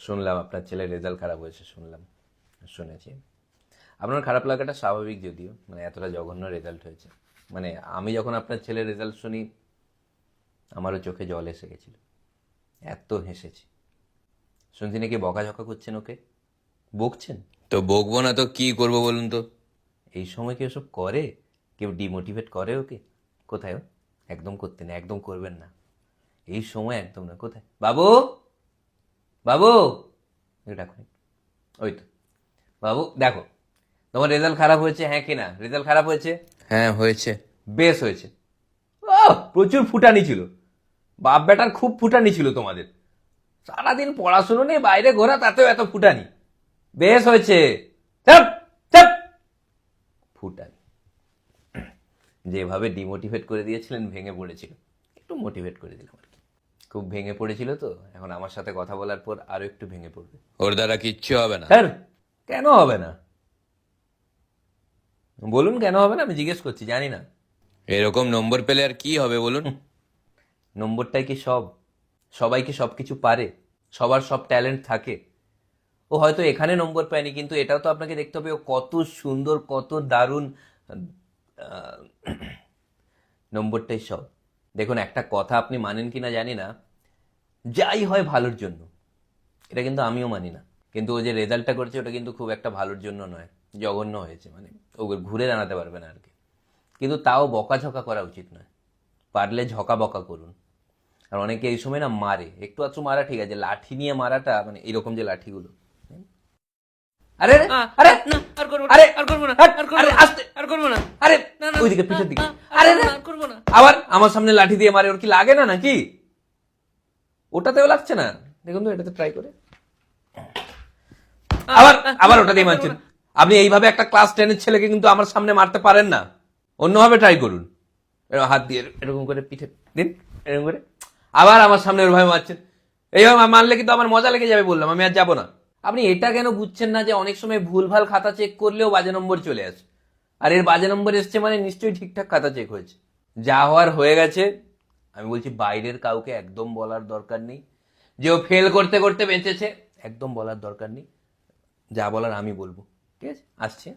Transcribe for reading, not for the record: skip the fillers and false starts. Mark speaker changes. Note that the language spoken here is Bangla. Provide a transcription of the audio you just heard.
Speaker 1: শুনলাম আপনার ছেলের রেজাল্ট খারাপ হয়েছে, শুনেছি। আপনার খারাপ লাগাটা স্বাভাবিক, যদিও মানে এতটা জঘন্য রেজাল্ট হয়েছে। মানে আমি যখন আপনার ছেলের রেজাল্ট শুনি আমারও চোখে জল এসে গেছিল, এত হেসেছি। শুনছি নাকি বকাঝকা করছেন ওকে, বকছেন। তো বকবো না তো কি করব বলুন তো? এই সময় কেউ সব করে? কেউ ডিমোটিভেট করে ওকে? কোথায় ও? একদম করতে না, একদম করবেন না এই সময়, একদম না। কোথায় বাবু? বাবু ডাকুন। ওই তো বাবু, দেখো তোমার রেজাল্ট খারাপ হয়েছে, হ্যাঁ কি না? রেজাল্ট খারাপ হয়েছে? হ্যাঁ হয়েছে। বেশ হয়েছে। প্রচুর ফুটানি ছিল, বাপ বেটার খুব ফুটানি ছিল তোমাদের। সারাদিন পড়াশুনো নিয়ে বাইরে ঘোরা, তাতেও এত ফুটানি। বেশ হয়েছে। চাপ চাপ। ফুটানি যেভাবে ডিমোটিভেট করে দিয়েছিলেন, ভেঙে পড়েছিল, একটু মোটিভেট করে দিলাম আর কি। খুব ভেঙে পড়েছিল তো, এখন আমার সাথে কথা বলার পর আরো একটু ভেঙে পড়বে। ওর দ্বারা কিচ্ছু হবে না। স্যার কেন হবে না? বলুন কেন হবে না, আমি জিজ্ঞেস করছি, জানি না। এরকম নম্বর পেলে আর কি হবে বলুন? নম্বরটাই কি সব? সবাই কি সব কিছু পারে? সবার সব ট্যালেন্ট থাকে? ও হয়তো এখানে নম্বর পায়নি, কিন্তু এটাও তো আপনাকে দেখতে হবে ও কত সুন্দর, কত দারুণ। আহ, নম্বরটাই সব। দেখুন, একটা কথা আপনি মানেন কিনা জানি না, যাই হয় ভালোর জন্য, এটা কিন্তু আমিও মানি না। কিন্তু ও যে রেজাল্টটা করছে ওটা কিন্তু খুব একটা ভালোর জন্য নয়, জঘন্য হয়েছে, মানে ও ঘুরে দাঁড়াতে পারবে না আর কি। কিন্তু তাও বকাঝকা করা উচিত নয়, পারলে ঝকা বকা করুন। আর অনেকে এই সময় না মারে, একটু আধটু মারা ঠিক আছে, লাঠি নিয়ে মারাটা, মানে এরকম যে লাঠিগুলো, আরে আরে আরে
Speaker 2: না আর করবো না,
Speaker 1: আরে
Speaker 2: আর করবো না,
Speaker 1: হাট,
Speaker 2: আর করবো
Speaker 1: আরে
Speaker 2: না,
Speaker 1: আস্তে,
Speaker 2: আর করবো না,
Speaker 1: আরে
Speaker 2: না না
Speaker 1: ওইদিকে পিঠের দিকে,
Speaker 2: আর
Speaker 1: আরে
Speaker 2: করবো
Speaker 1: রে,
Speaker 2: না, আর করবো না।
Speaker 1: আবার আমার সামনে লাঠি দিয়ে মারে, ওর কি লাগে না নাকি? ওটাতেও লাগছে না, দেখুন তো এটাতে ট্রাই করে। আবার আবার ওটা দিয়ে মারছেন। আপনি এইভাবে একটা ক্লাস 10 এর ছেলেকে কিন্তু আমার সামনে মারতে পারেন না, অন্যভাবে ট্রাই করুন। এরকম হাত দিয়ে এরকম করে পিঠে দিন, এরকম করে। আবার আমার সামনে ওরভাবে মারছেন। এইভাবে মারলে কিন্তু আমার মজা লেগে যাবে, বললাম, আমি আর যাবো না। আপনি এটা কেন বুঝছেন না যে অনেক সময় ভুলভাল খাতা চেক করলেও বাজে নম্বর চলে আসে? আর এর বাজে নম্বর এসছে মানে নিশ্চয়ই ঠিকঠাক খাতা চেক হয়েছে। যা হওয়ার হয়ে গেছে। আমি বলছি বাইরের কাউকে একদম বলার দরকার নেই যে ও ফেল করতে করতে বেঁচেছে, একদম বলার দরকার নেই। যা বলার আমি বলবো, ঠিক আছে? আসছে।